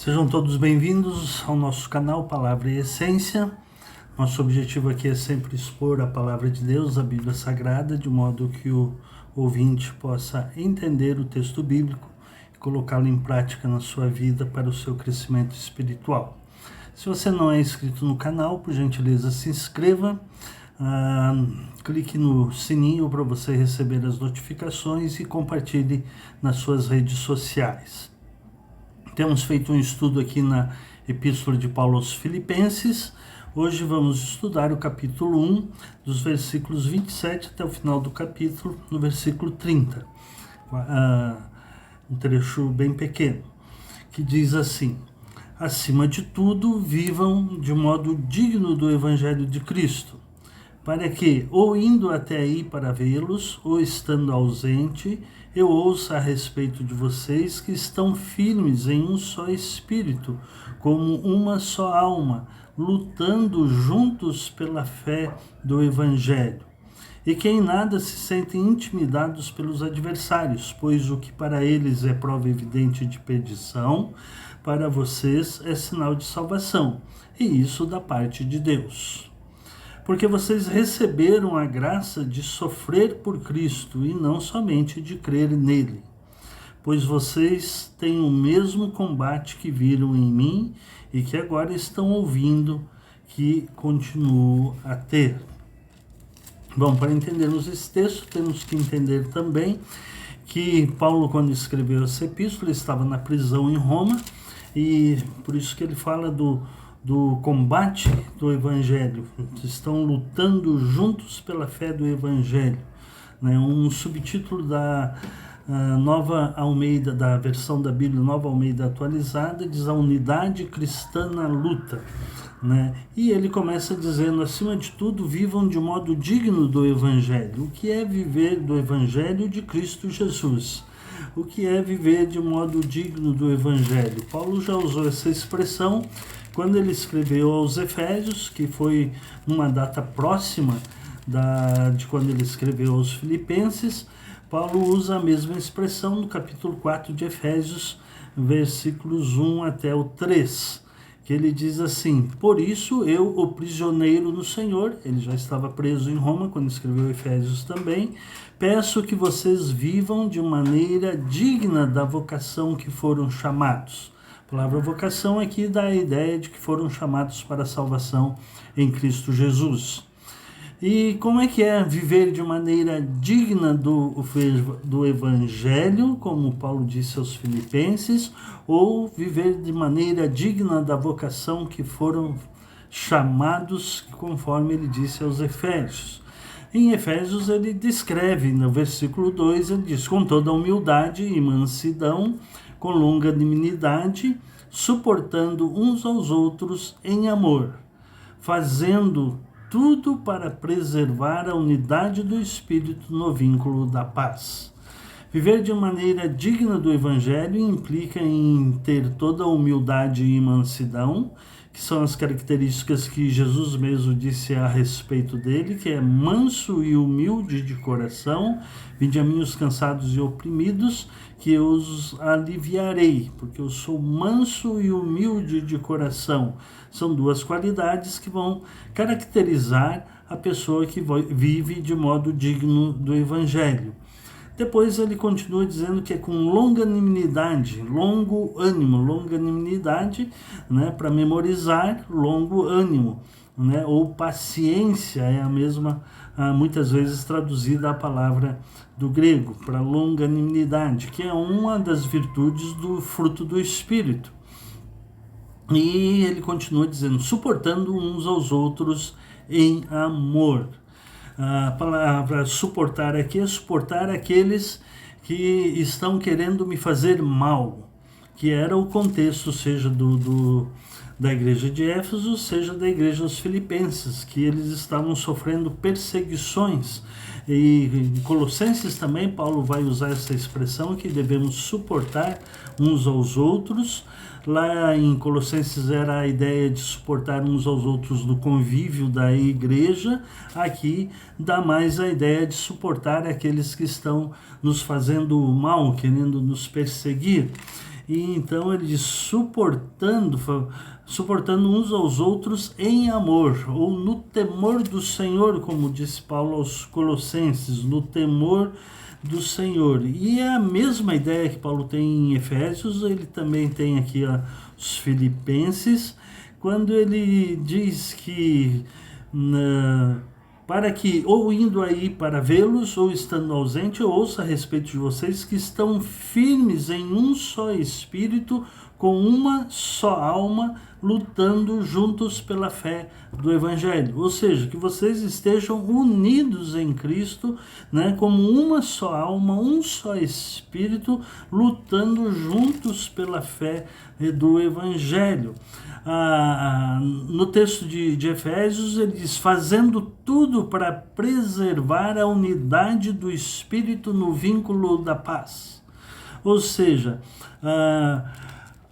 Sejam todos bem-vindos ao nosso canal Palavra e Essência. Nosso objetivo aqui é sempre expor a Palavra de Deus, a Bíblia Sagrada, de modo que o ouvinte possa entender o texto bíblico e colocá-lo em prática na sua vida para o seu crescimento espiritual. Se você não é inscrito no canal, por gentileza se inscreva, clique no sininho para você receber as notificações e compartilhe nas suas redes sociais. Temos feito um estudo aqui na Epístola de Paulo aos Filipenses. Hoje vamos estudar o capítulo 1, dos versículos 27 até o final do capítulo, no versículo 30. Um trecho bem pequeno, que diz assim: acima de tudo, vivam de modo digno do Evangelho de Cristo, para que, ou indo até aí para vê-los, ou estando ausente, eu ouça a respeito de vocês que estão firmes em um só espírito, como uma só alma, lutando juntos pela fé do Evangelho, e que em nada se sentem intimidados pelos adversários, pois o que para eles é prova evidente de perdição, para vocês é sinal de salvação, e isso da parte de Deus. Porque vocês receberam a graça de sofrer por Cristo e não somente de crer nele. Pois vocês têm o mesmo combate que viram em mim e que agora estão ouvindo que continuo a ter. Bom, para entendermos esse texto, temos que entender também que Paulo, quando escreveu essa epístola, estava na prisão em Roma, e por isso que ele fala do combate do Evangelho. Estão lutando juntos pela fé do Evangelho. Um subtítulo da Nova Almeida, da versão da Bíblia Nova Almeida atualizada, diz a unidade cristã na luta. E ele começa dizendo: acima de tudo, vivam de modo digno do Evangelho. O que é viver do Evangelho de Cristo Jesus? O que é viver de modo digno do Evangelho? Paulo já usou essa expressão quando ele escreveu aos Efésios, que foi numa data próxima de quando ele escreveu aos Filipenses. Paulo usa a mesma expressão no capítulo 4 de Efésios, versículos 1 até o 3, que ele diz assim: por isso eu, o prisioneiro no Senhor, ele já estava preso em Roma quando escreveu Efésios também, peço que vocês vivam de maneira digna da vocação que foram chamados. A palavra vocação aqui dá a ideia de que foram chamados para a salvação em Cristo Jesus. E como é que é viver de maneira digna do Evangelho, como Paulo disse aos Filipenses, ou viver de maneira digna da vocação que foram chamados, conforme ele disse aos Efésios? Em Efésios ele descreve, no versículo 2, ele diz: com toda humildade e mansidão, com longanimidade, suportando uns aos outros em amor, fazendo tudo para preservar a unidade do Espírito no vínculo da paz. Viver de maneira digna do Evangelho implica em ter toda a humildade e mansidão, que são as características que Jesus mesmo disse a respeito dele, que é manso e humilde de coração. Vinde a mim os cansados e oprimidos, que eu os aliviarei, porque eu sou manso e humilde de coração. São duas qualidades que vão caracterizar a pessoa que vive de modo digno do Evangelho. Depois ele continua dizendo que é com longanimidade, longo ânimo, longanimidade, para memorizar, longo ânimo, ou paciência, é a mesma, muitas vezes traduzida a palavra do grego, para longanimidade, que é uma das virtudes do fruto do Espírito. E ele continua dizendo, suportando uns aos outros em amor. A palavra suportar aqui é suportar aqueles que estão querendo me fazer mal, que era o contexto, seja da igreja de Éfeso, seja da igreja dos Filipenses, que eles estavam sofrendo perseguições. E em Colossenses também, Paulo vai usar essa expressão, que devemos suportar uns aos outros. Lá em Colossenses era a ideia de suportar uns aos outros no convívio da igreja. Aqui dá mais a ideia de suportar aqueles que estão nos fazendo mal, querendo nos perseguir. E então ele diz suportando uns aos outros em amor, ou no temor do Senhor, como disse Paulo aos Colossenses, no temor do Senhor. E é a mesma ideia que Paulo tem em Efésios, ele também tem aqui os Filipenses, quando ele diz que para que, ou indo aí para vê-los, ou estando ausente, eu ouço a respeito de vocês que estão firmes em um só espírito, com uma só alma, lutando juntos pela fé do Evangelho. Ou seja, que vocês estejam unidos em Cristo, né, como uma só alma, um só espírito, lutando juntos pela fé do Evangelho. No texto de Efésios, ele diz, fazendo tudo para preservar a unidade do Espírito no vínculo da paz. Ou seja,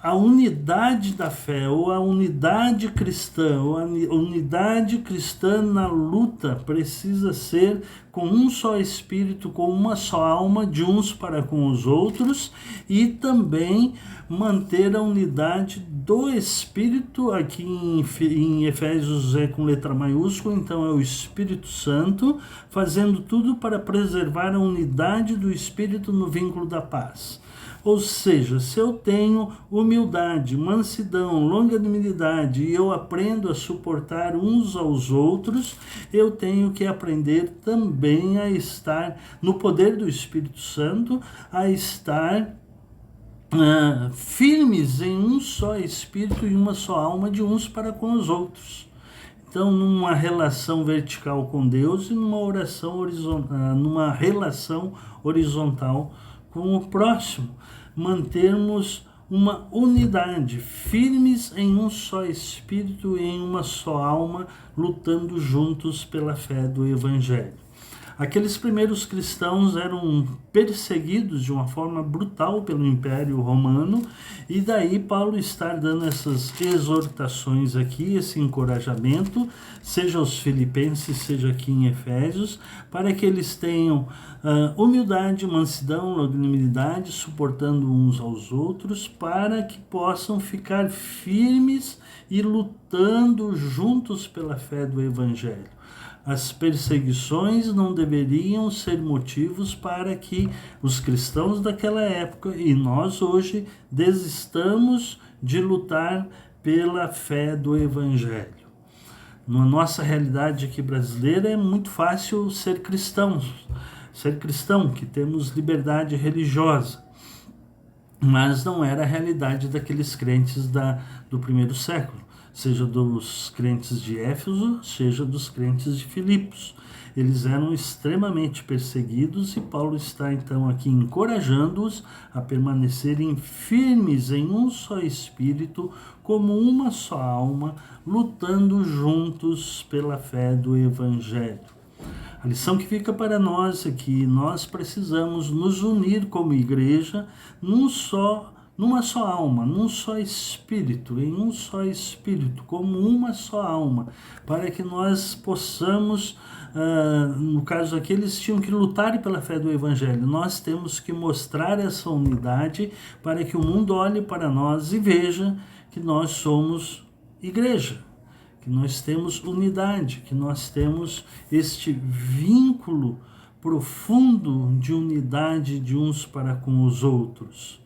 a unidade da fé, ou a unidade cristã, ou a unidade cristã na luta precisa ser com um só espírito, com uma só alma, de uns para com os outros, e também manter a unidade do Espírito, aqui em Efésios é com letra maiúscula, então é o Espírito Santo, fazendo tudo para preservar a unidade do Espírito no vínculo da paz. Ou seja, se eu tenho humildade, mansidão, longanimidade e eu aprendo a suportar uns aos outros, eu tenho que aprender também a estar no poder do Espírito Santo, a estar firmes em um só Espírito e uma só alma, de uns para com os outros. Então, numa relação vertical com Deus e numa relação horizontal com o próximo, mantermos uma unidade, firmes em um só espírito e em uma só alma, lutando juntos pela fé do Evangelho. Aqueles primeiros cristãos eram perseguidos de uma forma brutal pelo Império Romano, e daí Paulo está dando essas exortações aqui, esse encorajamento, seja aos Filipenses, seja aqui em Efésios, para que eles tenham humildade, mansidão, longanimidade, suportando uns aos outros, para que possam ficar firmes e lutando juntos pela fé do Evangelho. As perseguições não deveriam ser motivos para que os cristãos daquela época e nós hoje desistamos de lutar pela fé do Evangelho. Na nossa realidade aqui brasileira é muito fácil ser cristão, que temos liberdade religiosa, mas não era a realidade daqueles crentes do primeiro século, seja dos crentes de Éfeso, seja dos crentes de Filipos. Eles eram extremamente perseguidos e Paulo está então aqui encorajando-os a permanecerem firmes em um só espírito, como uma só alma, lutando juntos pela fé do Evangelho. A lição que fica para nós é que nós precisamos nos unir como igreja numa só alma, num só espírito, em um só espírito, como uma só alma, para que nós possamos, no caso aqui, eles tinham que lutar pela fé do Evangelho. Nós temos que mostrar essa unidade para que o mundo olhe para nós e veja que nós somos igreja, que nós temos unidade, que nós temos este vínculo profundo de unidade de uns para com os outros.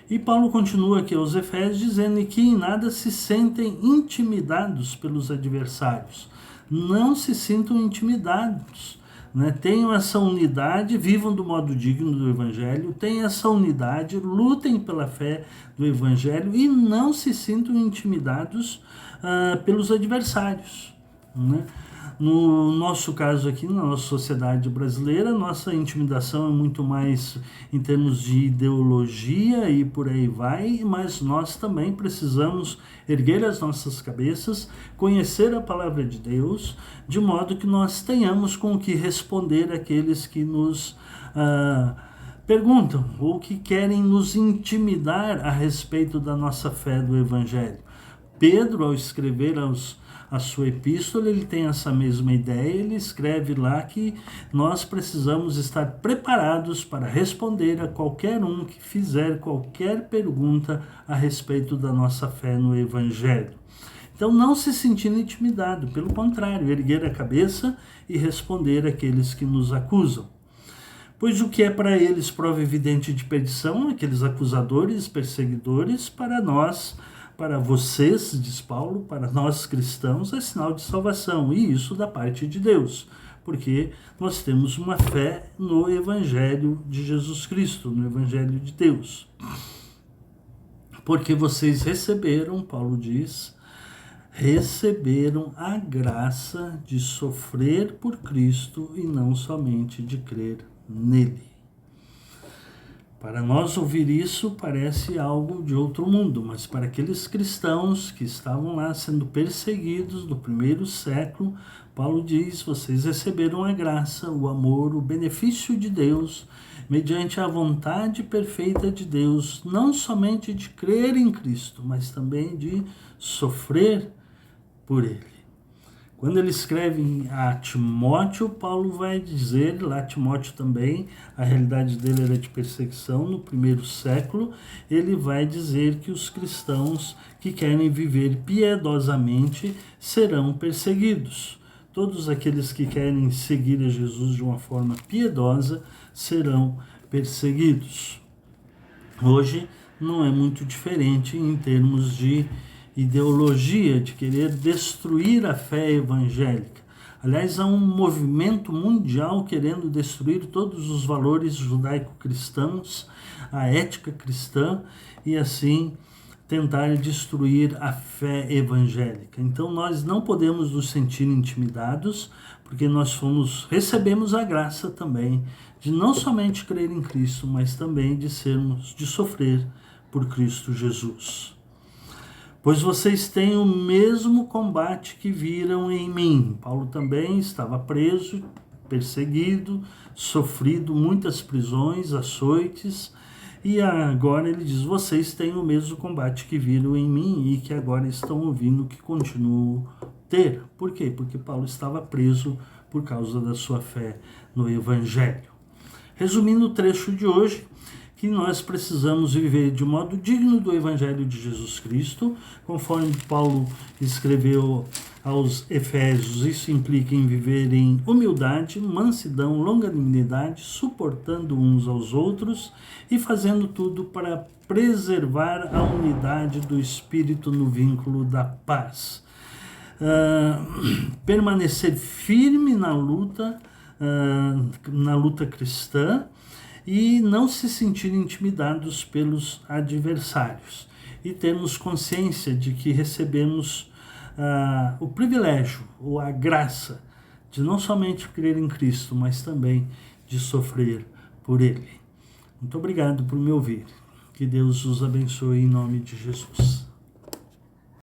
E Paulo continua aqui aos Efésios dizendo que em nada se sentem intimidados pelos adversários. Não se sintam intimidados, né? Tenham essa unidade, vivam do modo digno do Evangelho, tenham essa unidade, lutem pela fé do Evangelho e não se sintam intimidados pelos adversários, né? No nosso caso aqui, na nossa sociedade brasileira, nossa intimidação é muito mais em termos de ideologia e por aí vai, mas nós também precisamos erguer as nossas cabeças, conhecer a palavra de Deus, de modo que nós tenhamos com o que responder àqueles que nos perguntam ou que querem nos intimidar a respeito da nossa fé do Evangelho. Pedro, ao escrever a sua epístola, ele tem essa mesma ideia. Ele escreve lá que nós precisamos estar preparados para responder a qualquer um que fizer qualquer pergunta a respeito da nossa fé no Evangelho. Então, não se sentir intimidado, pelo contrário, erguer a cabeça e responder àqueles que nos acusam. Pois o que é para eles prova evidente de perdição, aqueles acusadores, perseguidores, para nós, para vocês, diz Paulo, para nós cristãos, é sinal de salvação, e isso da parte de Deus, porque nós temos uma fé no Evangelho de Jesus Cristo, no Evangelho de Deus. Porque vocês receberam, Paulo diz, receberam a graça de sofrer por Cristo e não somente de crer nele. Para nós ouvir isso parece algo de outro mundo, mas para aqueles cristãos que estavam lá sendo perseguidos no primeiro século, Paulo diz, vocês receberam a graça, o amor, o benefício de Deus, mediante a vontade perfeita de Deus, não somente de crer em Cristo, mas também de sofrer por ele. Quando ele escreve a Timóteo, Paulo vai dizer, lá Timóteo também, a realidade dele era de perseguição no primeiro século, ele vai dizer que os cristãos que querem viver piedosamente serão perseguidos. Todos aqueles que querem seguir a Jesus de uma forma piedosa serão perseguidos. Hoje não é muito diferente em termos de ideologia, de querer destruir a fé evangélica. Aliás, há um movimento mundial querendo destruir todos os valores judaico-cristãos, a ética cristã, e assim tentar destruir a fé evangélica. Então nós não podemos nos sentir intimidados, porque nós recebemos a graça também de não somente crer em Cristo, mas também de sofrer por Cristo Jesus. Pois vocês têm o mesmo combate que viram em mim. Paulo também estava preso, perseguido, sofrido muitas prisões, açoites, e agora ele diz, vocês têm o mesmo combate que viram em mim e que agora estão ouvindo que continuo ter. Por quê? Porque Paulo estava preso por causa da sua fé no Evangelho. Resumindo o trecho de hoje, que nós precisamos viver de modo digno do Evangelho de Jesus Cristo, conforme Paulo escreveu aos Efésios, isso implica em viver em humildade, mansidão, longanimidade, suportando uns aos outros e fazendo tudo para preservar a unidade do Espírito no vínculo da paz. Permanecer firme na luta cristã, e não se sentir intimidados pelos adversários. E termos consciência de que recebemos o privilégio, ou a graça, de não somente crer em Cristo, mas também de sofrer por Ele. Muito obrigado por me ouvir. Que Deus os abençoe em nome de Jesus.